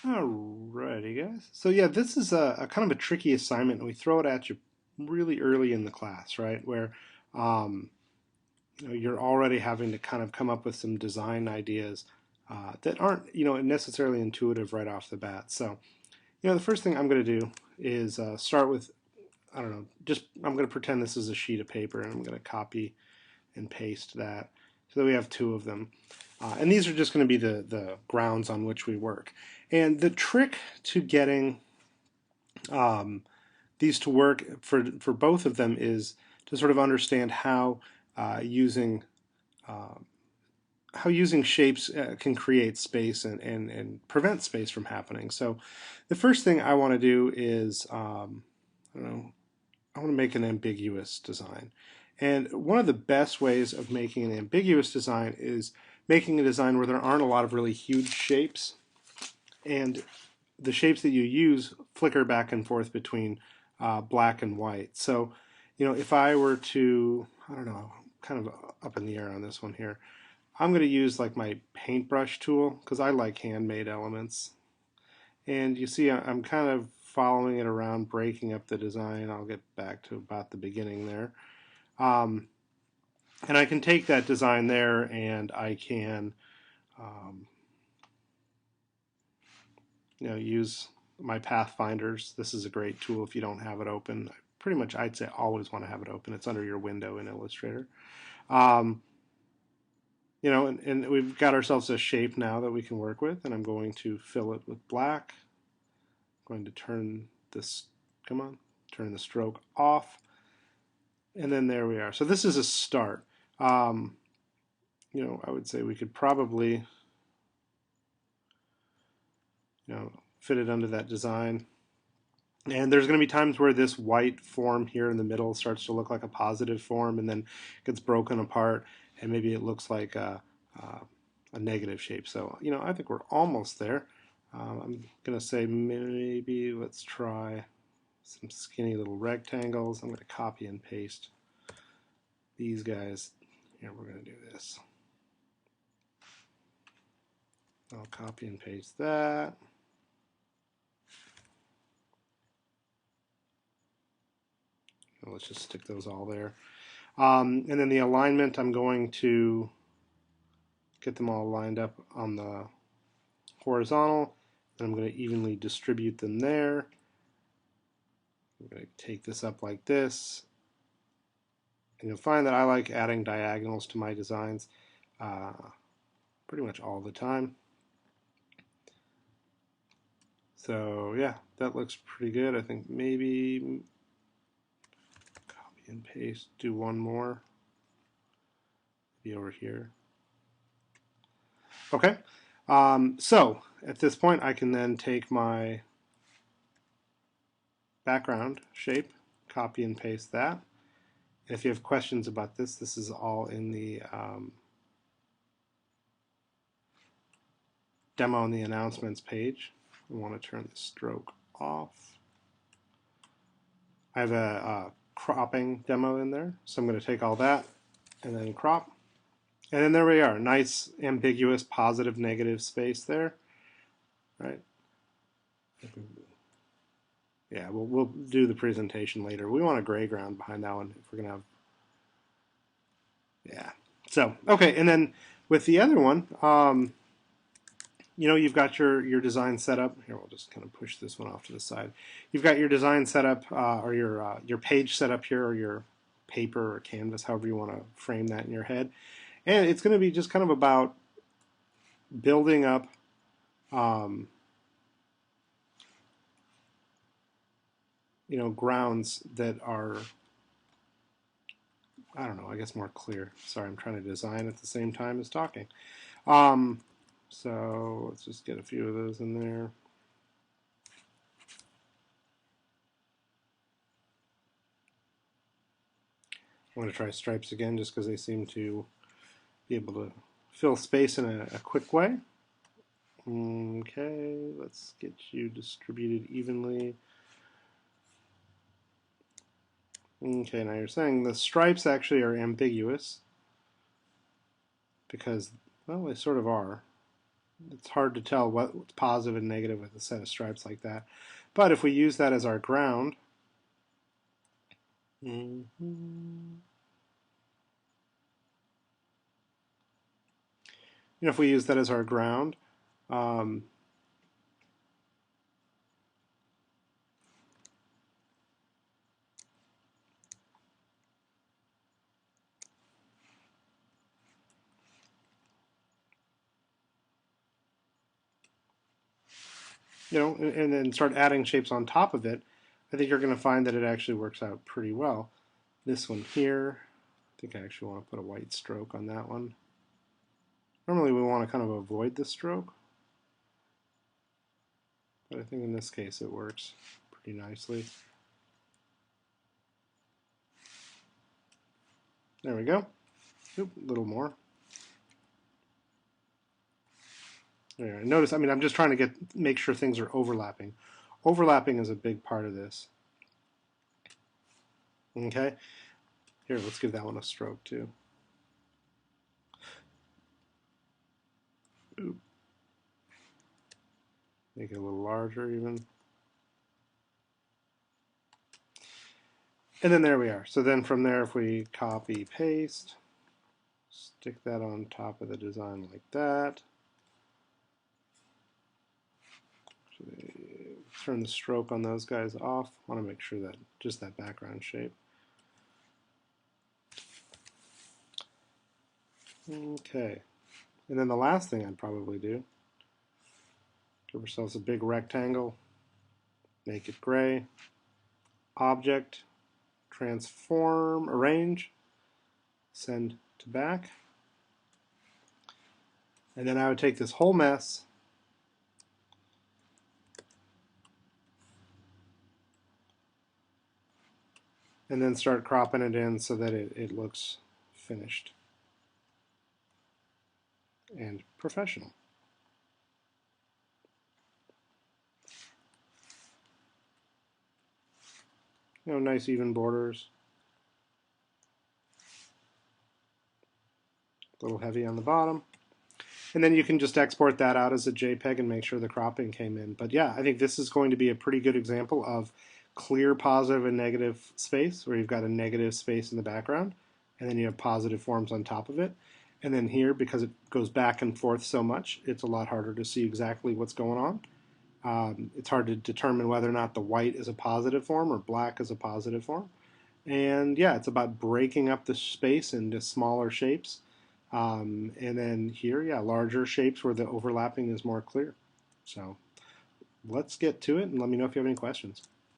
Alrighty, guys. So yeah, this is a kind of a tricky assignment, and we throw it at you really early in the class, right? Where um, you're already having to kind of come up with some design ideas that aren't, necessarily intuitive right off the bat. So, the first thing I'm going to do is start with, I don't know, just I'm going to pretend this is a sheet of paper, and I'm going to copy and paste that so that we have two of them. And these are just going to be the grounds on which we work. And the trick to getting these to work for both of them is to sort of understand using uh, how using shapes can create space and prevent space from happening. So the first thing I want to do is I don't know, I want to make an ambiguous design. And one of the best ways of making an ambiguous design is making a design where there aren't a lot of really huge shapes, and the shapes that you use flicker back and forth between black and white. So, if I were to, I don't know, kind of up in the air on this one here, I'm going to use like my paintbrush tool because I like handmade elements. And you see, I'm kind of following it around, breaking up the design. I'll get back to about the beginning there. Um, and I can take that design there and I can um, use my pathfinders. This is a great tool if you don't have it open. Pretty much I'd say always want to have it open. It's under your window in Illustrator. Um, and we've got ourselves a shape now that we can work with, and I'm going to fill it with black. I'm going to turn this, come on, turn the stroke off, and then there we are. So this is a start. Um, I would say we could probably, fit it under that design. And there's going to be times where this white form here in the middle starts to look like a positive form and then gets broken apart, and maybe it looks like a negative shape. So, I think we're almost there. I'm going to say maybe let's try some skinny little rectangles. I'm going to copy and paste these guys. Here, we're going to do this. I'll copy and paste that. Let's just stick those all there. And then the alignment, I'm going to get them all lined up on the horizontal, and I'm going to evenly distribute them there. I'm going to take this up like this, and you'll find that I like adding diagonals to my designs pretty much all the time. So yeah, that looks pretty good. I think maybe copy and paste, do one more, maybe over here. Okay, so at this point I can then take my background shape, copy and paste that. And if you have questions about this, this is all in the demo and the announcements page. I want to turn the stroke off. I have a cropping demo in there, so I'm going to take all that and then crop. And then there we are, nice ambiguous positive negative space there, right? Yeah, we'll do the presentation later. We want a gray ground behind that one if we're going to have, yeah. So, okay, and then with the other one, you've got your design set up. Here, we'll just kind of push this one off to the side. You've got your design set up, or your page set up here, or your paper or canvas, however you want to frame that in your head. And it's going to be just kind of about building up grounds that are, I don't know, I guess more clear. Sorry, I'm trying to design at the same time as talking. So let's just get a few of those in there. I'm going to try stripes again just because they seem to be able to fill space in a quick way. Okay, let's get you distributed evenly. Okay, now you're saying the stripes actually are ambiguous because, well, they sort of are. it's hard to tell what's positive and negative with a set of stripes like that. But if we use that as our ground, if we use that as our ground, um, and then start adding shapes on top of it, I think you're going to find that it actually works out pretty well. This one here, I think I actually want to put a white stroke on that one. Normally we want to kind of avoid the stroke, but I think in this case it works pretty nicely. There we go. Oop, a little more. There, notice, I'm just trying to make sure things are overlapping. Overlapping is a big part of this. Okay, here, let's give that one a stroke too. Oop. Make it a little larger even. And then there we are. So then from there, if we copy, paste, stick that on top of the design like that. Actually, turn the stroke on those guys off. I want to make sure that just that background shape. Okay. And then the last thing I'd probably do, give ourselves a big rectangle, make it gray, object, transform, arrange, send to back. And then I would take this whole mess and then start cropping it in so that it looks finished and professional. Nice even borders. A little heavy on the bottom. And then you can just export that out as a JPEG and make sure the cropping came in. But yeah, I think this is going to be a pretty good example of clear positive and negative space, where you've got a negative space in the background, and then you have positive forms on top of it. And then here, because it goes back and forth so much, it's a lot harder to see exactly what's going on. It's hard to determine whether or not the white is a positive form or black is a positive form. And yeah, it's about breaking up the space into smaller shapes. And then here, yeah, larger shapes where the overlapping is more clear. So let's get to it and let me know if you have any questions.